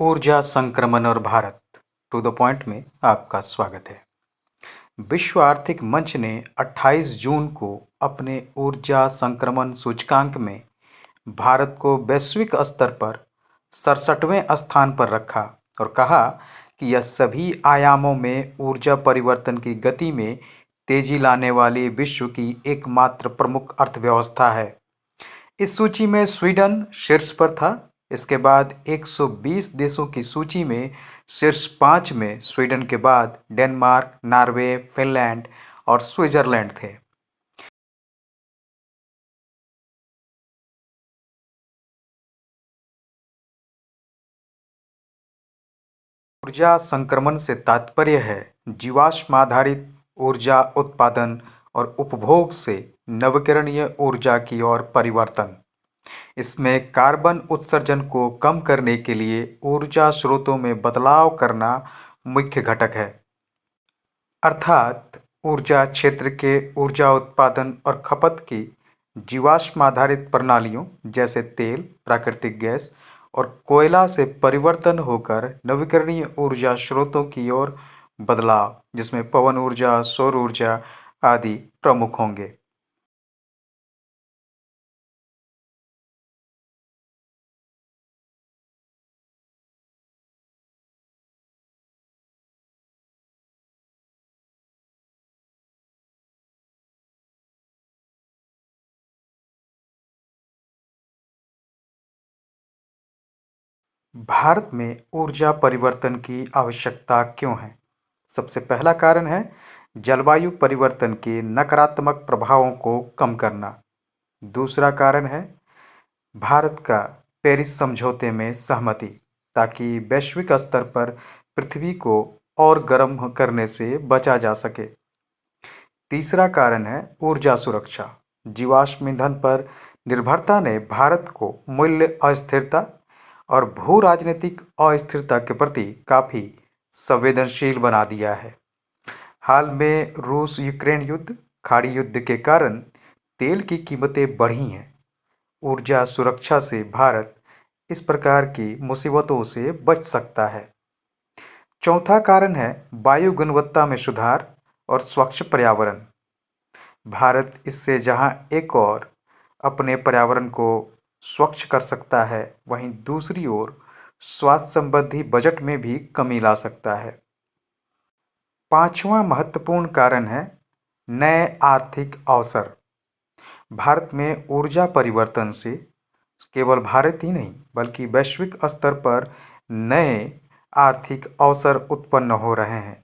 ऊर्जा संक्रमण और भारत टू द पॉइंट में आपका स्वागत है। विश्व आर्थिक मंच ने 28 जून को अपने ऊर्जा संक्रमण सूचकांक में भारत को वैश्विक स्तर पर 67वें स्थान पर रखा और कहा कि यह सभी आयामों में ऊर्जा परिवर्तन की गति में तेजी लाने वाली विश्व की एकमात्र प्रमुख अर्थव्यवस्था है। इस सूची में स्वीडन शीर्ष पर था। इसके बाद 120 देशों की सूची में शीर्ष 5 में स्वीडन के बाद डेनमार्क, नॉर्वे, फिनलैंड और स्विट्जरलैंड थे। ऊर्जा संक्रमण से तात्पर्य है जीवाश्म आधारित ऊर्जा उत्पादन और उपभोग से नवीकरणीय ऊर्जा की ओर परिवर्तन। इसमें कार्बन उत्सर्जन को कम करने के लिए ऊर्जा स्रोतों में बदलाव करना मुख्य घटक है। अर्थात ऊर्जा क्षेत्र के ऊर्जा उत्पादन और खपत की जीवाश्म आधारित प्रणालियों जैसे तेल, प्राकृतिक गैस और कोयला से परिवर्तन होकर नवीकरणीय ऊर्जा स्रोतों की ओर बदलाव, जिसमें पवन ऊर्जा, सौर ऊर्जा आदि प्रमुख होंगे। भारत में ऊर्जा परिवर्तन की आवश्यकता क्यों है? सबसे पहला कारण है जलवायु परिवर्तन के नकारात्मक प्रभावों को कम करना। दूसरा कारण है भारत का पेरिस समझौते में सहमति, ताकि वैश्विक स्तर पर पृथ्वी को और गर्म करने से बचा जा सके। तीसरा कारण है ऊर्जा सुरक्षा। जीवाश्म ईंधन पर निर्भरता ने भारत को मूल्य अस्थिरता और भू राजनीतिक अस्थिरता के प्रति काफ़ी संवेदनशील बना दिया है। हाल में रूस यूक्रेन युद्ध, खाड़ी युद्ध के कारण तेल की कीमतें बढ़ी हैं। ऊर्जा सुरक्षा से भारत इस प्रकार की मुसीबतों से बच सकता है। चौथा कारण है वायु गुणवत्ता में सुधार और स्वच्छ पर्यावरण। भारत इससे जहां एक और अपने पर्यावरण को स्वच्छ कर सकता है, वहीं दूसरी ओर स्वास्थ्य संबंधी बजट में भी कमी ला सकता है। पांचवां महत्वपूर्ण कारण है नए आर्थिक अवसर। भारत में ऊर्जा परिवर्तन से केवल भारत ही नहीं बल्कि वैश्विक स्तर पर नए आर्थिक अवसर उत्पन्न हो रहे हैं।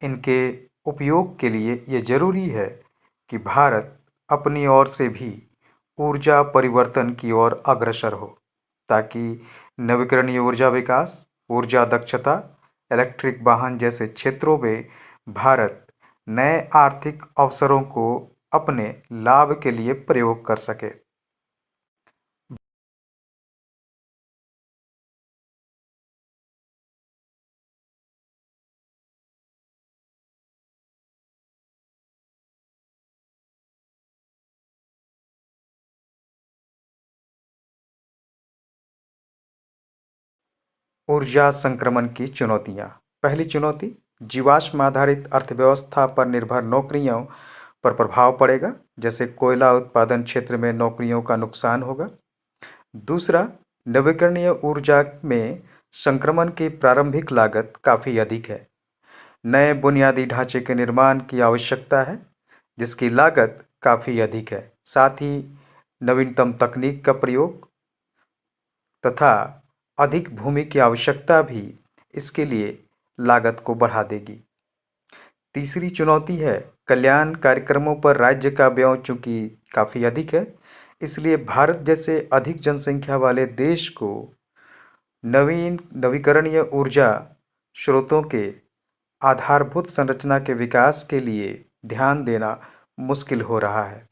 इनके उपयोग के लिए ये जरूरी है कि भारत अपनी ओर से भी ऊर्जा परिवर्तन की ओर अग्रसर हो, ताकि नवीकरणीय ऊर्जा विकास, ऊर्जा दक्षता, इलेक्ट्रिक वाहन जैसे क्षेत्रों में भारत नए आर्थिक अवसरों को अपने लाभ के लिए प्रयोग कर सके। ऊर्जा संक्रमण की चुनौतियाँ। पहली चुनौती, जीवाश्म आधारित अर्थव्यवस्था पर निर्भर नौकरियों पर प्रभाव पड़ेगा, जैसे कोयला उत्पादन क्षेत्र में नौकरियों का नुकसान होगा। दूसरा, नवीकरणीय ऊर्जा में संक्रमण की प्रारंभिक लागत काफ़ी अधिक है। नए बुनियादी ढांचे के निर्माण की आवश्यकता है, जिसकी लागत काफ़ी अधिक है। साथ ही नवीनतम तकनीक का प्रयोग तथा अधिक भूमि की आवश्यकता भी इसके लिए लागत को बढ़ा देगी। तीसरी चुनौती है कल्याण कार्यक्रमों पर राज्य का व्यय, चूँकि काफ़ी अधिक है, इसलिए भारत जैसे अधिक जनसंख्या वाले देश को नवीकरणीय ऊर्जा स्रोतों के आधारभूत संरचना के विकास के लिए ध्यान देना मुश्किल हो रहा है।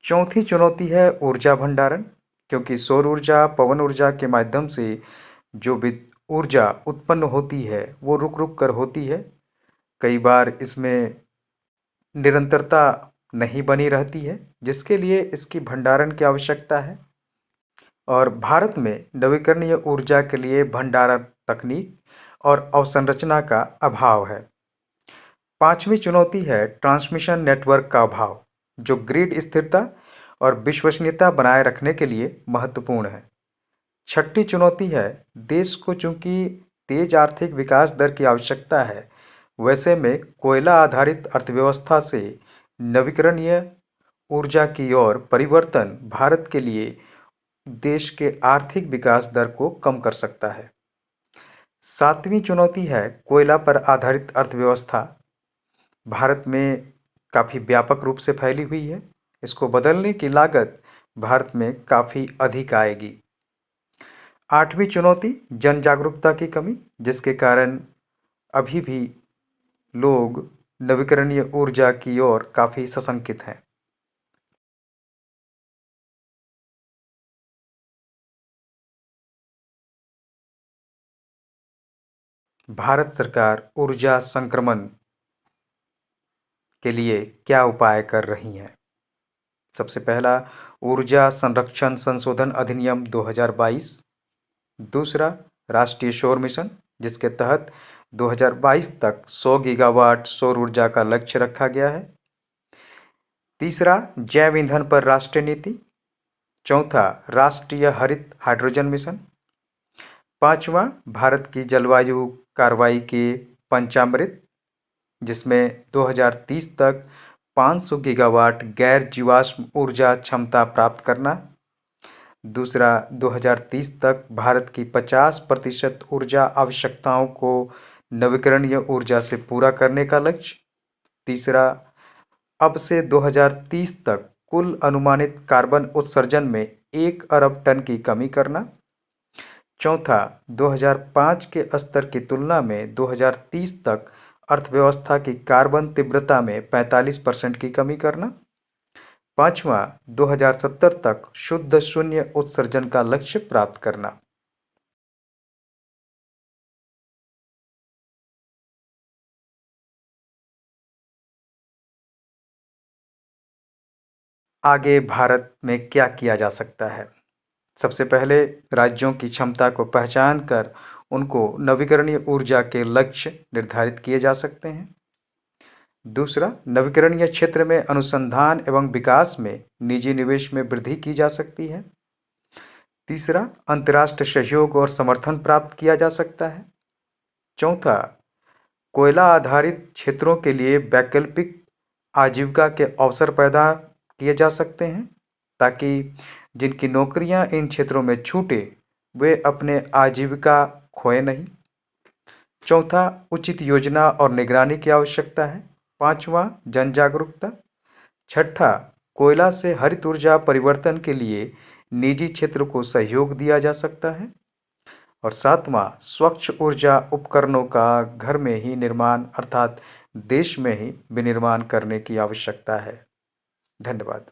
चौथी चुनौती है ऊर्जा भंडारण, क्योंकि सौर ऊर्जा, पवन ऊर्जा के माध्यम से जो भी ऊर्जा उत्पन्न होती है वो रुक रुक कर होती है। कई बार इसमें निरंतरता नहीं बनी रहती है, जिसके लिए इसकी भंडारण की आवश्यकता है। और भारत में नवीकरणीय ऊर्जा के लिए भंडारण तकनीक और अवसंरचना का अभाव है। पांचवी चुनौती है ट्रांसमिशन नेटवर्क का अभाव, जो ग्रिड स्थिरता और विश्वसनीयता बनाए रखने के लिए महत्वपूर्ण है। छठी चुनौती है देश को चूंकि तेज आर्थिक विकास दर की आवश्यकता है, वैसे में कोयला आधारित अर्थव्यवस्था से नवीकरणीय ऊर्जा की ओर परिवर्तन भारत के लिए देश के आर्थिक विकास दर को कम कर सकता है। सातवीं चुनौती है कोयला पर आधारित अर्थव्यवस्था भारत में काफ़ी व्यापक रूप से फैली हुई है। इसको बदलने की लागत भारत में काफ़ी अधिक आएगी। आठवीं चुनौती जन जागरूकता की कमी, जिसके कारण अभी भी लोग नवीकरणीय ऊर्जा की ओर काफ़ी सशंकित हैं। भारत सरकार ऊर्जा संक्रमण के लिए क्या उपाय कर रही हैं? सबसे पहला, ऊर्जा संरक्षण संशोधन अधिनियम 2022। दूसरा, राष्ट्रीय सौर मिशन, जिसके तहत 2022 तक 100 गीगावाट सौर ऊर्जा का लक्ष्य रखा गया है। तीसरा, जैव ईंधन पर राष्ट्रीय नीति। चौथा, राष्ट्रीय हरित हाइड्रोजन मिशन। पांचवा, भारत की जलवायु कार्रवाई के पंचामृत, जिसमें 2030 तक 500 गीगावाट गैर जीवाश्म ऊर्जा क्षमता प्राप्त करना। दूसरा, 2030 तक भारत की 50% ऊर्जा आवश्यकताओं को नवीकरणीय ऊर्जा से पूरा करने का लक्ष्य। तीसरा, अब से 2030 तक कुल अनुमानित कार्बन उत्सर्जन में 1 अरब टन की कमी करना। चौथा, 2005 के स्तर की तुलना में 2030 तक अर्थव्यवस्था की कार्बन तीव्रता में 45% की कमी करना। पांचवा, 2070 तक शुद्ध शून्य उत्सर्जन का लक्ष्य प्राप्त करना। आगे भारत में क्या किया जा सकता है? सबसे पहले राज्यों की क्षमता को पहचान कर उनको नवीकरणीय ऊर्जा के लक्ष्य निर्धारित किए जा सकते हैं। दूसरा, नवीकरणीय क्षेत्र में अनुसंधान एवं विकास में निजी निवेश में वृद्धि की जा सकती है। तीसरा, अंतर्राष्ट्रीय सहयोग और समर्थन प्राप्त किया जा सकता है। चौथा, कोयला आधारित क्षेत्रों के लिए वैकल्पिक आजीविका के अवसर पैदा किए जा सकते हैं, ताकि जिनकी नौकरियां इन क्षेत्रों में छूटे वे अपने आजीविका खोए नहीं। चौथा, उचित योजना और निगरानी की आवश्यकता है। पांचवा, जन जागरूकता। छठा, कोयला से हरित ऊर्जा परिवर्तन के लिए निजी क्षेत्र को सहयोग दिया जा सकता है। और सातवां, स्वच्छ ऊर्जा उपकरणों का घर में ही निर्माण अर्थात देश में ही विनिर्माण करने की आवश्यकता है। धन्यवाद।